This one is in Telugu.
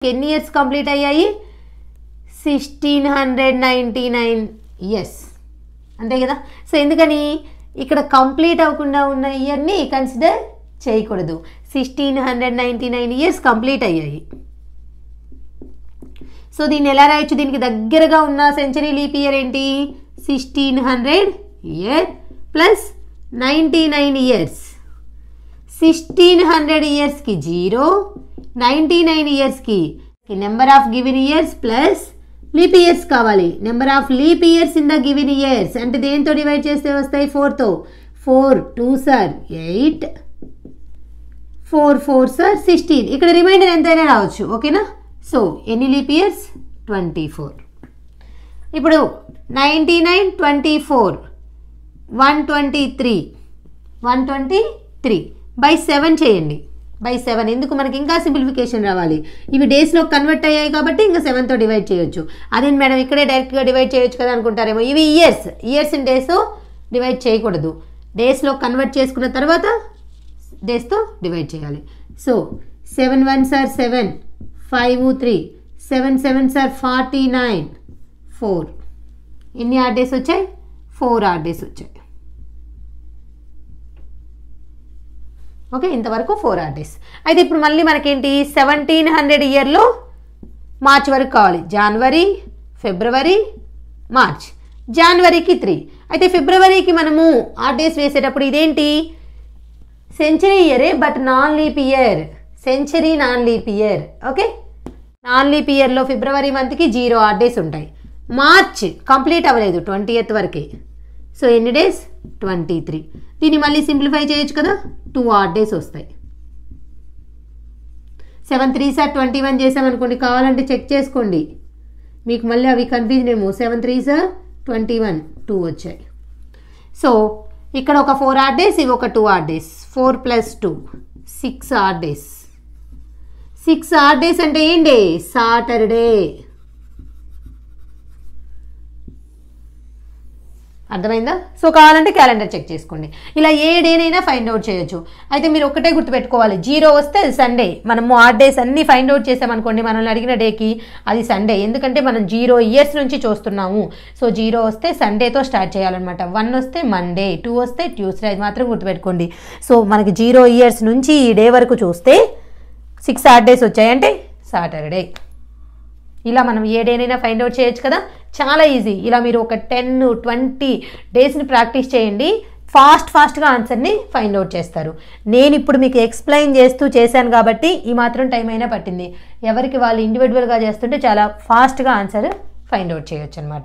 ఎన్ని ఇయర్స్ కంప్లీట్ అయ్యాయి 1699 ఇయర్స్ అంతే కదా సో ఎందుకని ఇక్కడ కంప్లీట్ అవ్వకుండా ఉన్న ఇయర్ని కన్సిడర్ చేయకూడదు 1699 ఇయర్స్ కంప్లీట్ అయ్యాయి సో దీన్ని ఎలా రాయొచ్చు దీనికి దగ్గరగా ఉన్న సెంచరీ లీప్ ఇయర్ ఏంటి 1600 ఇయర్ ప్లస్ 99 ఇయర్స్ 1600 ఇయర్స్కి 0 99 ఇయర్స్కి number of given years plus leap years కావాలి number of leap years in the given years అంటే దేంతో డివైడ్ చేస్తే వస్తాయి 4తో 4 2s are 8 4 4s are 16 ఇక్కడ రిమైండర్ ఎంతైనా రావచ్చు ఓకేనా సో ఎన్ని లీప్ ఇయర్స్ 24 ఇప్పుడు 99 24 123 బై 7 చేయండి బై 7 ఎందుకు మనకి ఇంకా సింప్లిఫికేషన్ రావాలి ఇవి డేస్లో కన్వర్ట్ అయ్యాయి కాబట్టి ఇంకా 7తో డివైడ్ చేయొచ్చు అదే మేడం ఇక్కడే డైరెక్ట్గా డివైడ్ చేయొచ్చు కదా అనుకుంటారేమో ఇవి ఇయర్స్ ఇన్ డేస్తో డివైడ్ చేయకూడదు డేస్లో కన్వర్ట్ చేసుకున్న తర్వాత డేస్తో డివైడ్ చేయాలి so 7 1s are 7 5 3 7 7s are 49 4 ఎన్ని ఆడ్ డేస్ వచ్చాయి 4 ఆడ్ డేస్ వచ్చాయి ఓకే ఇంతవరకు 4 ఆడ్ డేస్ అయితే ఇప్పుడు మళ్ళీ మనకేంటి 1700 ఇయర్లో మార్చ్ వరకు కావాలి జనవరి ఫిబ్రవరి మార్చ్ జనవరికి 3 అయితే ఫిబ్రవరికి మనము ఆడ్ డేస్ వేసేటప్పుడు ఇదేంటి సెంచరీ ఇయరే but non leap year century non leap year okay non leap ఇయర్లో ఫిబ్రవరి మంత్కి 0 ఆడ్ డేస్ ఉంటాయి మార్చ్ కంప్లీట్ అవ్వలేదు 20th వరకే సో ఎన్ని డేస్ 23 దీన్ని మళ్ళీ సింప్లిఫై చేయొచ్చు కదా 2 ఆడ్ డేస్ వస్తాయి 7 3s are 21 చేసామనుకోండి కావాలంటే చెక్ చేసుకోండి మీకు మళ్ళీ అవి కన్ఫ్యూజన్ ఏమో 7 3s are 21 2 వచ్చాయి సో ఇక్కడ ఒక 4 ఆడ్ డేస్ ఇవి ఒక 2 odd days 4 + 2 6 odd days 6 odd days అంటే ఏంటి సాటర్డే అర్థమైందా సో కావాలంటే క్యాలెండర్ చెక్ చేసుకోండి ఇలా ఏ డేనైనా ఫైండ్ అవుట్ చేయొచ్చు అయితే మీరు ఒకటే గుర్తుపెట్టుకోవాలి 0 వస్తే సండే మనము ఆడ్ డేస్ అన్నీ ఫైండ్ అవుట్ చేసామనుకోండి మనల్ని అడిగిన డేకి అది సండే ఎందుకంటే మనం 0 ఇయర్స్ నుంచి చూస్తున్నాము సో 0 వస్తే సండేతో స్టార్ట్ చేయాలన్నమాట 1 వస్తే మండే 2 వస్తే ట్యూస్డే అది మాత్రం గుర్తుపెట్టుకోండి సో మనకి 0 ఇయర్స్ నుంచి ఈ డే వరకు చూస్తే 6 ఆడ్ డేస్ వచ్చాయంటే సాటర్డే ఇలా మనం ఏ డేనైనా ఫైండ్ అవుట్ చేయొచ్చు కదా చాలా ఈజీ ఇలా మీరు ఒక 10-20 డేస్ని ప్రాక్టీస్ చేయండి ఫాస్ట్గా ఆన్సర్ని ఫైండ్ అవుట్ చేస్తారు నేను ఇప్పుడు మీకు ఎక్స్ప్లెయిన్ చేస్తూ చేశాను కాబట్టి ఈ మాత్రం టైం అయినా పట్టింది ఎవరికి వాళ్ళు ఇండివిజువల్గా చేస్తుంటే చాలా ఫాస్ట్గా ఆన్సర్ ఫైండ్ అవుట్ చేయొచ్చు అనమాట